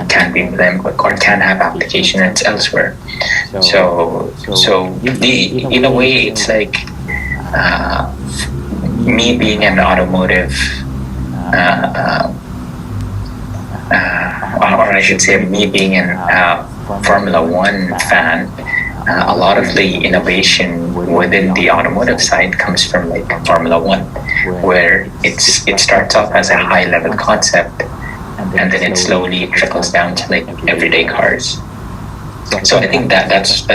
can be implemented or can have applications elsewhere. So in a way, it's like me being an automotive, or I should say, me being an Formula One fan. A lot of the innovation within the automotive side comes from like Formula One, where it starts off as a high level concept, and then it slowly trickles down to like everyday cars. So I think that's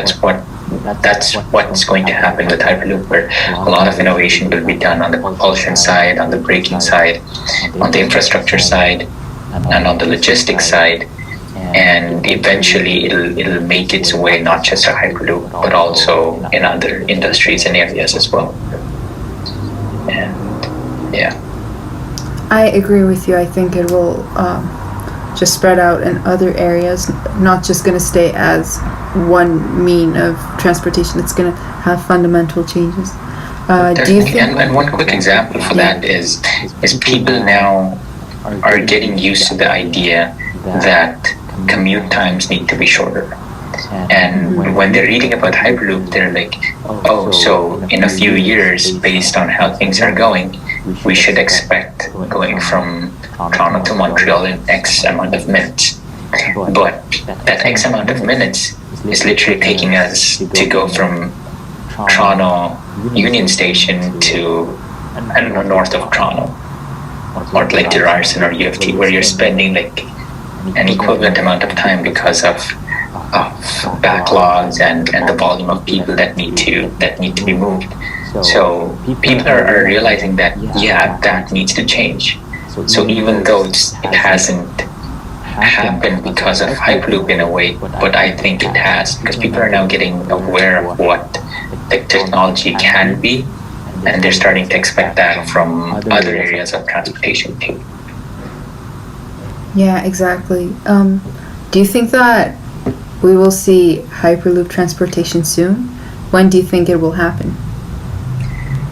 what's going to happen with Hyperloop, where a lot of innovation will be done on the propulsion side, on the braking side, on the infrastructure side, and on the logistics side. And eventually it'll make its way not just to Hyperloop, but also in other industries and areas as well. And yeah, I agree with you. I think it will just spread out in other areas, not just going to stay as one mean of transportation. It's going to have fundamental changes. Do you think? And one quick example for that is people now are getting used to the idea that commute times need to be shorter. And when they're reading about Hyperloop, they're like, oh, so in a few years, based on how things are going, we should expect going from Toronto to Montreal in X amount of minutes. But that X amount of minutes is literally taking us to go from Toronto Union Station to, I don't know, north of Toronto, or like to Ryerson or UFT, where you're spending like an equivalent amount of time because of backlogs and the volume of people that need to be moved. So people are realizing that that needs to change. So even though it hasn't happened because of Hyperloop in a way, but I think it has, because people are now getting aware of what the technology can be, and they're starting to expect that from other areas of transportation too. Yeah, exactly. Do you think that we will see Hyperloop transportation soon? When do you think it will happen?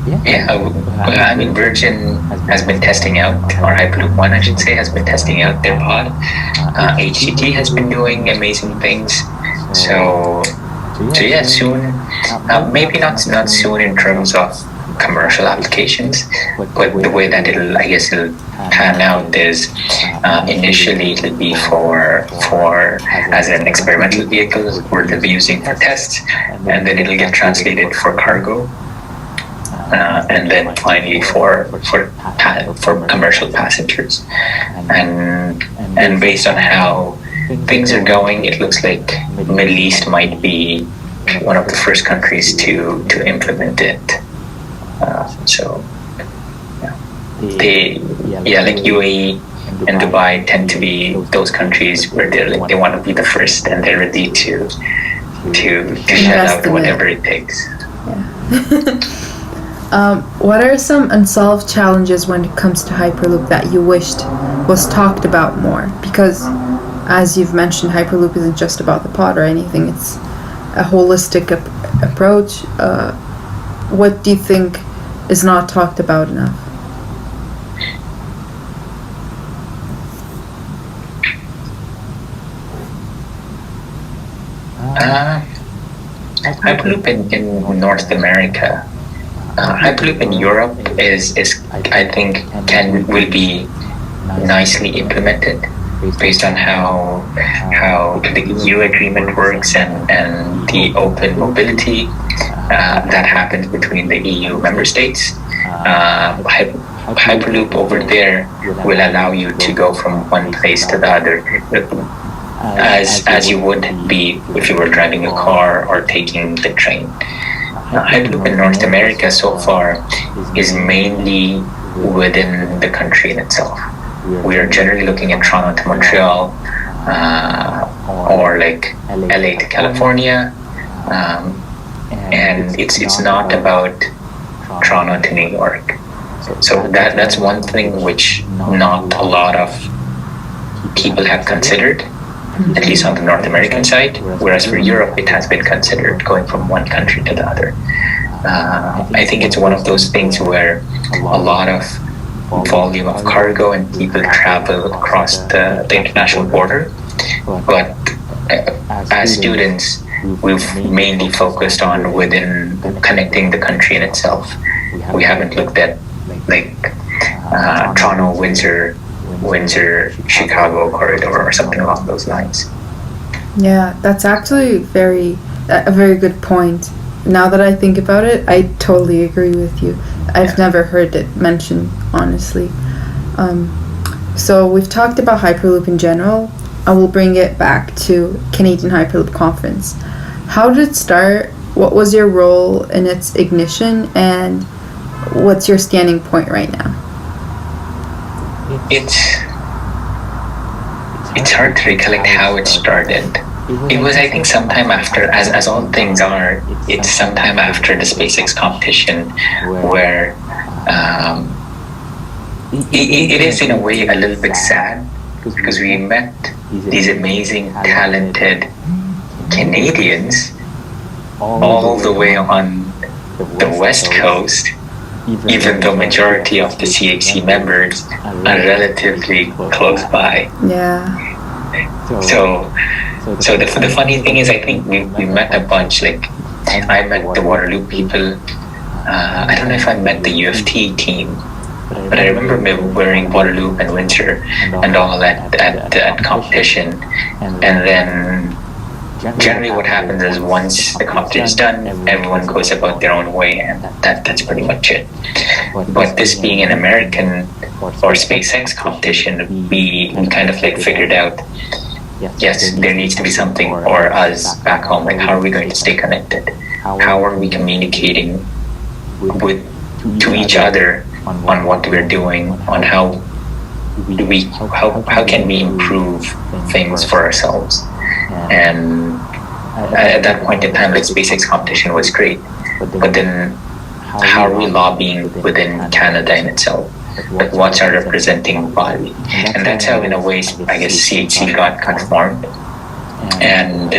I mean, Virgin has been testing out, or Hyperloop One, I should say, has been testing out their pod. HCT has been doing amazing things. So yeah, soon. Maybe not soon in terms of commercial applications, but the way that it'll pan out is initially it'll be for as an experimental vehicle where they'll be using for tests, and then it'll get translated for cargo, and then finally for commercial passengers. And based on how things are going, it looks like Middle East might be one of the first countries to implement it. Like UAE and Dubai tend to be those countries where they want to be the first, and they're ready to shell out whatever it takes. What are some unsolved challenges when it comes to Hyperloop that you wished was talked about more? Because, as you've mentioned, Hyperloop isn't just about the pod or anything. It's a holistic approach. What do you think is not talked about enough? Hyperloop in North America. Hyperloop in Europe is I think will be nicely implemented based on how the EU agreement works and the open mobility that happens between the EU member states. Hyperloop over there will allow you to go from one place to the other, as you would be if you were driving a car or taking the train. Hyperloop in North America so far is mainly within the country in itself. We are generally looking at Toronto to Montreal, or like LA to California, and it's not about Toronto to New York. So that's one thing which not a lot of people have considered, at least on the North American side, whereas for Europe it has been considered going from one country to the other. I think it's one of those things where a lot of volume of cargo and people travel across the international border, but as students we've mainly focused on within connecting the country in itself. We haven't looked at like Toronto, Windsor, Chicago corridor or something along those lines. Yeah, that's actually a very good point. Now that I think about it, I totally agree with you. I've never heard it mentioned, honestly. So we've talked about Hyperloop in general. I will bring it back to Canadian Hyperloop Conference. How did it start? What was your role in its ignition? And what's your standing point right now? It's hard to recollect how it started. It was, I think, sometime after, as all things are, it's sometime after the SpaceX competition where it is in a way a little bit sad because we met these amazing, talented Canadians all the way on the West Coast, even though majority of the CHC members are relatively close by. Yeah. So the funny thing is, I think we met a bunch. Like I met the Waterloo people. I don't know if I met the UFT team, but I remember wearing Waterloo and Windsor and all at competition. And then generally what happens is once the competition is done, everyone goes about their own way, and that's pretty much it. But this being an American or SpaceX competition, we kind of like figured out, yes, there needs to be something for us back home. Like, how are we going to stay connected? How are we communicating to each other on what we're doing, on how can we improve things for ourselves? And at that point in time, like SpaceX competition was great, but then how are we lobbying within Canada in itself? Like, what's our representing body? And that's how, in a way, I guess CHC got formed. And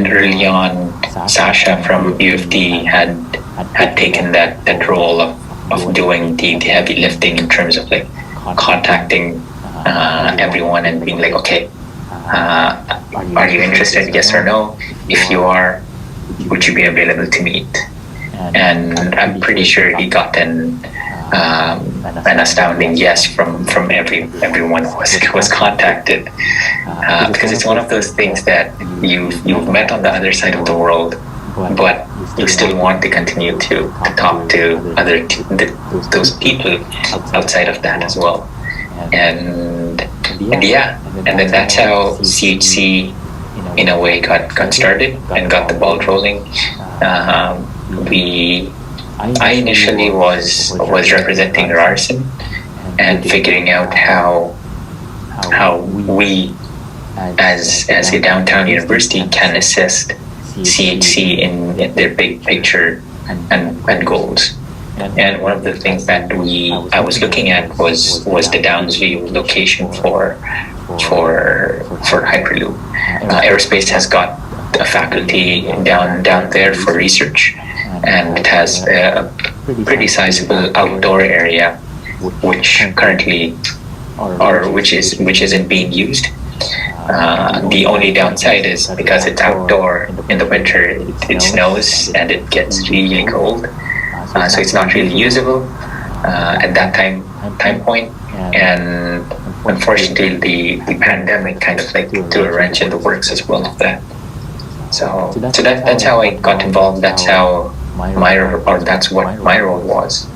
early on, Sasha from UFD had taken that role of doing the heavy lifting in terms of like contacting everyone and being like, okay, are you interested? Yes or no? If you are, would you be available to meet? And I'm pretty sure he got an astounding yes from everyone who was contacted, because it's one of those things that you've met on the other side of the world, but you still want to continue to talk to those people outside of that as well. And then that's how CHC in a way got started and got the ball rolling. I initially was representing Ryerson and figuring out how we as a downtown university can assist CHC in their big picture and goals. And one of the things that I was looking at was the Downsview location for Hyperloop. Aerospace has got a faculty down there for research, and it has a pretty sizable outdoor area, which currently which isn't being used. The only downside is because it's outdoor in the winter, it snows and it gets really cold, so it's not really usable at that time point. And unfortunately, the pandemic kind of like threw a wrench in the works as well of that. So that's how I got involved. That's how that's what my role was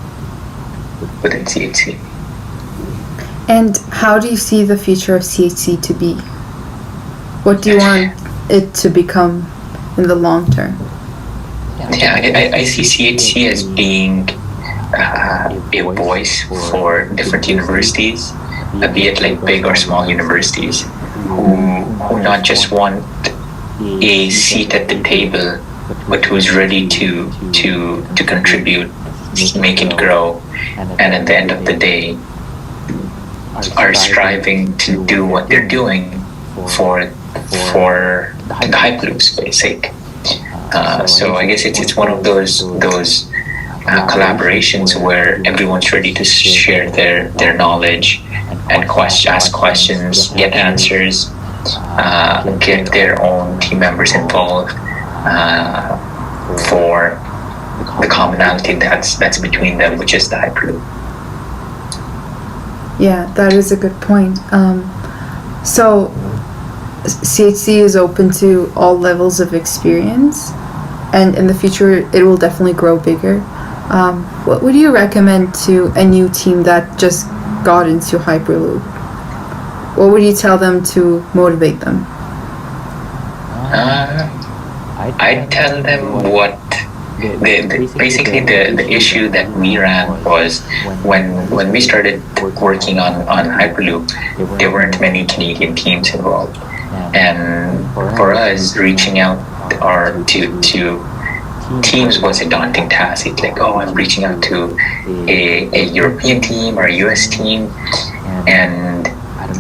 within CHC. And how do you see the future of CHC to be? What do you want it to become in the long term? Yeah, I see CHC as being a voice for different universities, be it like big or small universities, who not just want a seat at the table, but who's ready to contribute make it grow, and at the end of the day are striving to do what they're doing for the Hyperloop space sake. So I guess it's one of those collaborations where everyone's ready to share their knowledge and ask questions, get answers, get their own team members involved for the commonality that's between them, which is the Hyperloop. Yeah, that is a good point. So CHC is open to all levels of experience, and in the future it will definitely grow bigger. What would you recommend to a new team that just got into Hyperloop? What would you tell them to motivate them? I'd tell them what basically the issue that we ran was when we started working on Hyperloop, there weren't many Canadian teams involved, and for us reaching out or to teams was a daunting task. It's like, oh, I'm reaching out to a European team or a US team, and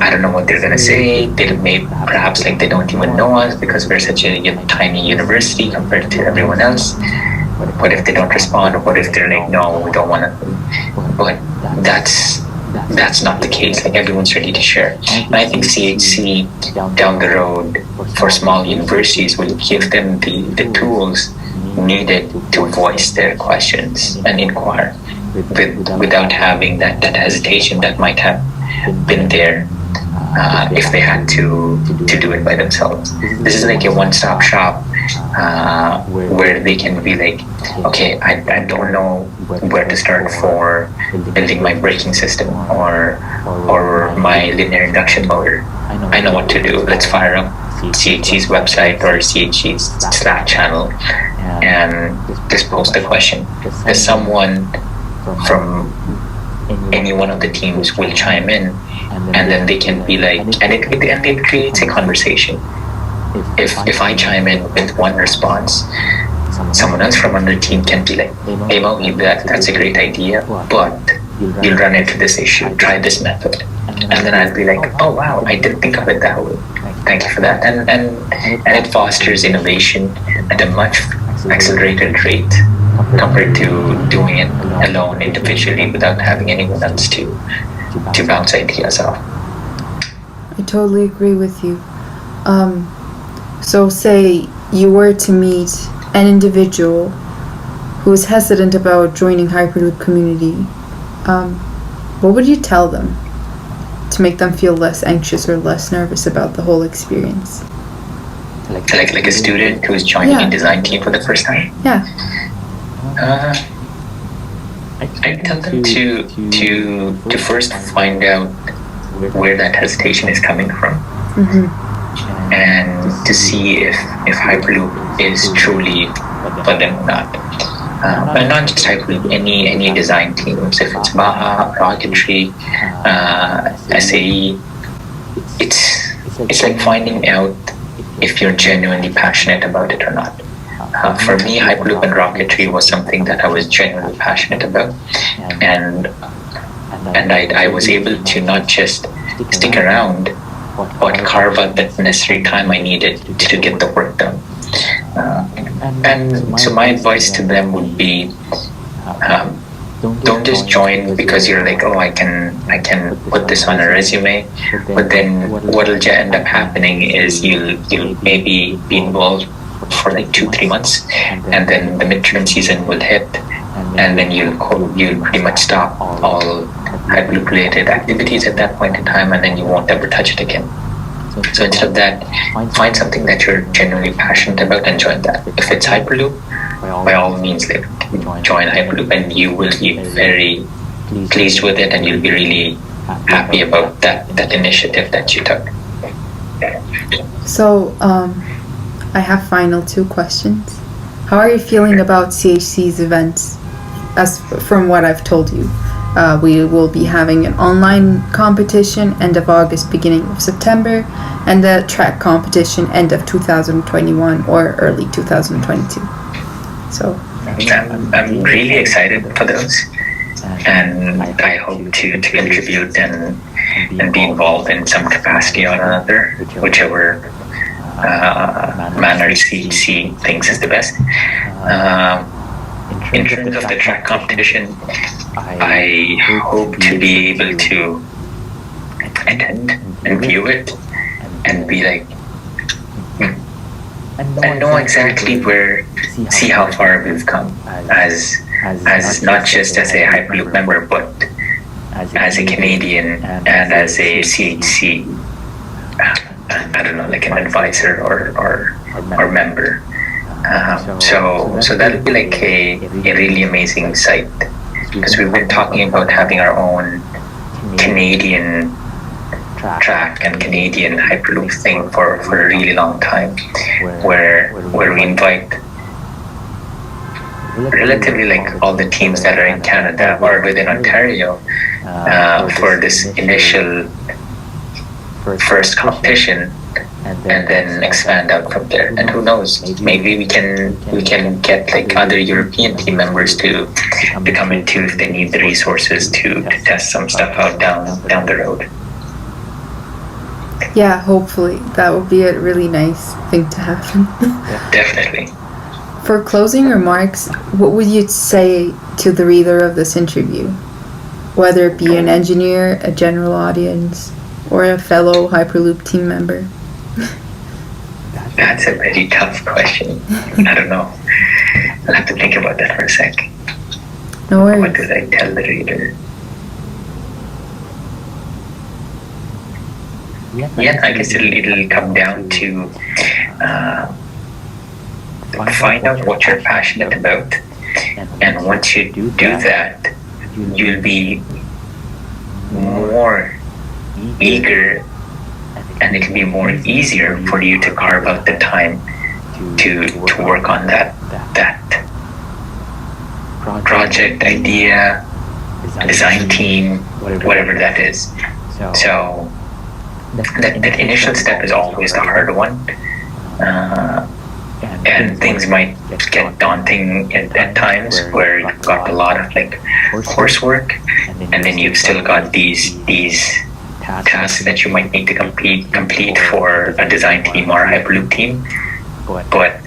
I don't know what they're gonna say. They may perhaps like they don't even know us because we're such a tiny university compared to everyone else. What if they don't respond? Or what if they're like, no, we don't want to? But that's not the case. Like, everyone's ready to share. And I think CHC down the road for small universities will give them the tools needed to voice their questions and inquire without having that hesitation that might have been there if they had to do it by themselves. This is like a one-stop shop where they can be like, okay, I don't know where to start for building my braking system or my linear induction motor. I know what to do. Let's fire up CHC's website or CHC's Slack channel and just post a question. There's someone from any one of the teams will chime in, and then they can be like, and it creates a conversation. If I chime in with one response, someone else from another team can be like, hey Mohi, that's a great idea, but you'll run into this issue, try this method. And then I'll be like, oh wow, I didn't think of it that way. Thank you for that. And it fosters innovation at a much accelerated rate compared to doing it alone individually without having anyone else to bounce ideas off. I totally agree with you. So say you were to meet an individual who is hesitant about joining Hyperloop community, what would you tell them to make them feel less anxious or less nervous about the whole experience? Like a student who is joining a design team for the first time? Yeah. I tell them to first find out where that hesitation is coming from, and to see if Hyperloop is truly for them or not. But not just Hyperloop, any design teams. If it's Baha, Rocketry, SAE, it's like finding out if you're genuinely passionate about it or not. For me, Hyperloop and Rocketry was something that I was genuinely passionate about, and I was able to not just stick around, but carve out the necessary time I needed to get the work done. And so my advice to them would be, don't just join because you're like, oh, I can put this on a resume, but then what'll end up happening is you'll maybe be involved for like 2-3 months, and then the midterm season will hit, and then you'll pretty much stop all Hyperloop related activities at that point in time, and then you won't ever touch it again. So instead of that, find something that you're genuinely passionate about and join that. If it's Hyperloop, by all means, like, join Hyperloop, and you will be very pleased with it, and you'll be really happy about that initiative that you took. So, I have final 2 questions. How are you feeling about CHC's events? As from what I've told you, we will be having an online competition end of August, beginning of September, and a track competition end of 2021 or early 2022. So I'm really excited for those, and I hope to contribute and be involved in some capacity or another, whichever manner see things as the best. In terms of the track competition, I hope to be able to attend and view it and be like, and know exactly where, see how far we've come as not just as a Hyperloop member, but as a Canadian and as a CHC, I don't know, like an advisor or member. So that would be like a really amazing sight, because we've been talking about having our own Canadian track and Canadian Hyperloop thing for a really long time, where we invite relatively like all the teams that are in Canada or within Ontario for this initial first competition, and then expand out from there. And who knows, maybe we can get like other European team members to come in too if they need the resources to test some stuff out down the road. yeah, hopefully that would be a really nice thing to happen. Definitely. For closing remarks, what would you say to the reader of this interview, whether it be an engineer, a general audience, or a fellow Hyperloop team member? That's a very tough question. I don't know. I'll have to think about that for a sec. No worries. What did I tell the reader? Yeah, I guess it'll come down to find out what you're passionate about, and once you do that, you'll be more eager, and it'll be more easier for you to carve out the time to work on that project, idea, design team, whatever that is. So that initial step is always the hard one, and things might get daunting at times, where you've got a lot of like coursework, and then you've still got these tasks that you might need to complete for a design team or a Hyperloop team. But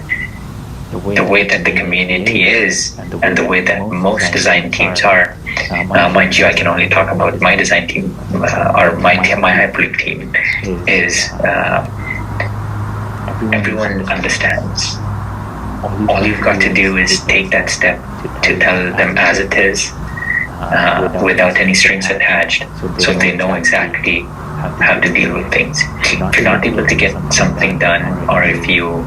the way that the community is, and the way that most design teams are, mind you, I can only talk about my design team or my Hyperloop team, is everyone understands. All you've got to do is take that step to tell them as it is, without any strings attached, so they know exactly how to deal with things. If you're not able to get something done, or if you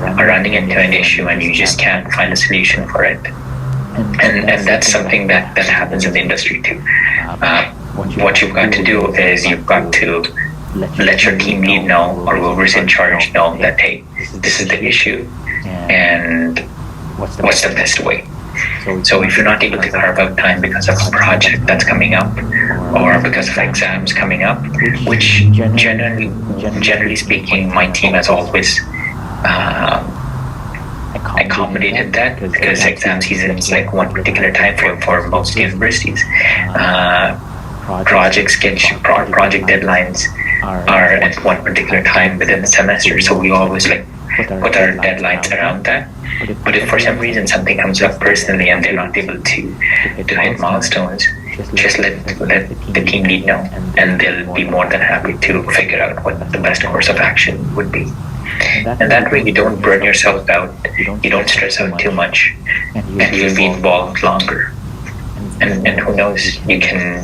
are running into an issue and you just can't find a solution for it, and that's something that happens in the industry too. What you've got to do is you've got to let your team lead know, or whoever's in charge know, that hey, this is the issue, and what's the best way. So if you're not able to carve out time because of a project that's coming up, or because of exams coming up, which generally speaking, my team has always accommodated that, because exam season is like one particular time frame for most universities. Project deadlines are at one particular time within the semester, so we always like put our deadlines around that. But if for some reason something comes up personally and they're not able to hit milestones, just let the team lead know, and they'll be more than happy to figure out what the best course of action would be. And that way you don't burn yourself out, you don't stress out too much, and you'll be involved longer. And who knows, you can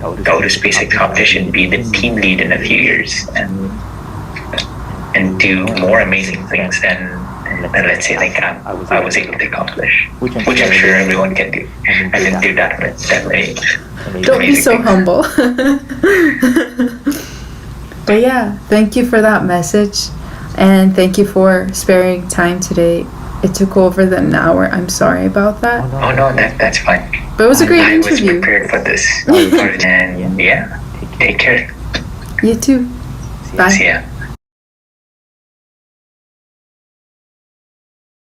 go to SpaceX competition, be the team lead in a few years, and do more amazing things than let's say like I was able to accomplish, which I'm sure everyone can do. I didn't do that many. Don't be so humble. But yeah, thank you for that message, and thank you for sparing time today. It took over an hour. I'm sorry about that. Oh no, that's fine. But it was a great interview. I was prepared for this. And yeah, take care. You too. Bye. See ya.